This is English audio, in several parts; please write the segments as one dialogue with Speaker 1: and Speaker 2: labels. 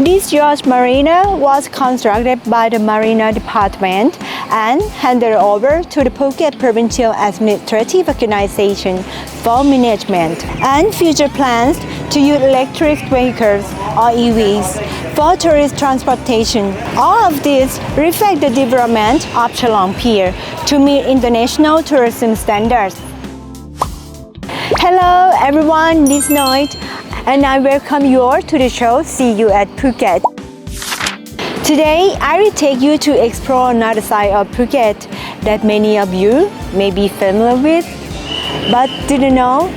Speaker 1: This yacht marina was constructed by the Marina Department and handed over to the Phuket Provincial Administrative Organization for management and future plans to use electric vehicles or EVs for tourist transportation. All of this reflect the development of Chalong Pier to meet international tourism standards. Hello everyone, this is Noit, and I welcome you all to the show See You at Phuket. Today, I will take you to explore another side of Phuket that many of you may be familiar with, but didn't know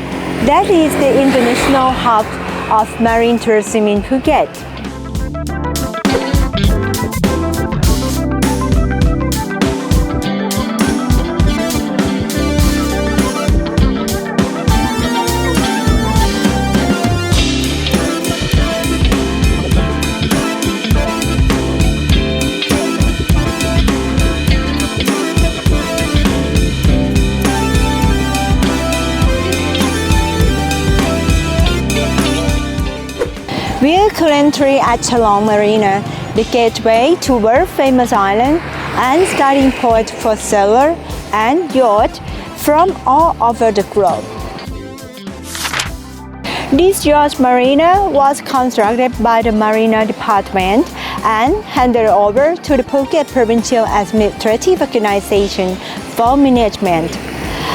Speaker 1: that is the international hub of marine tourism in Phuket. We are currently at Chalong Marina, the gateway to world-famous island and starting point for sailors and yachts from all over the globe. This yacht marina was constructed by the Marina Department and handed over to the Phuket Provincial Administrative Organization for management,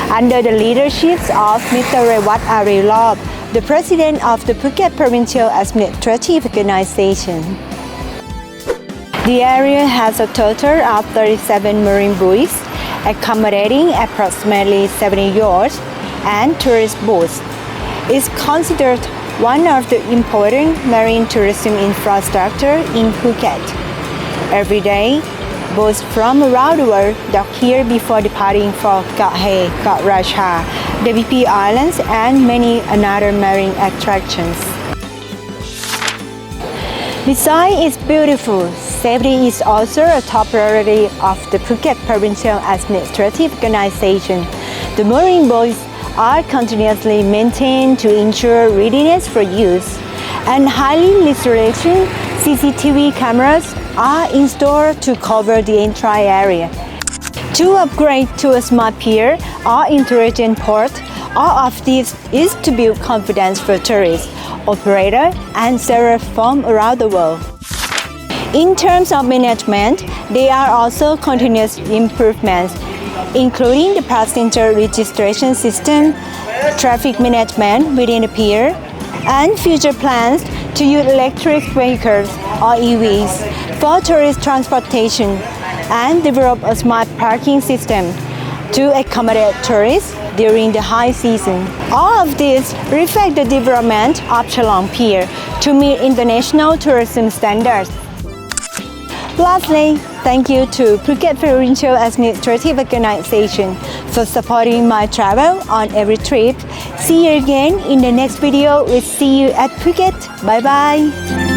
Speaker 1: under the leadership of Mr. Ray, the President of the Phuket Provincial Administrative Organization. The area has a total of 37 marine buoys, accommodating approximately 70 yachts and tourist boats. It's considered one of the important marine tourism infrastructure in Phuket. Every day, boats from around the world dock here before departing for Koh Hae, Koh Racha, the VP Islands, and many another marine attractions. Besides its beautiful, safety is also a top priority of the Phuket Provincial Administrative Organization. The marine buoys are continuously maintained to ensure readiness for use, and highly resolution CCTV cameras are installed to cover the entire area. To upgrade to a Smart Pier or intelligent port, all of this is to build confidence for tourists, operators, and sailors from around the world. In terms of management, there are also continuous improvements, including the passenger registration system, traffic management within the pier, and future plans to use electric vehicles or EVs for tourist transportation and develop a smart parking system to accommodate tourists during the high season. All of this reflect the development of Chalong Pier to meet international tourism standards. Lastly, thank you to Phuket Provincial Administrative Organization for supporting my travel on every trip. See you again in the next video with See You at Phuket. Bye bye.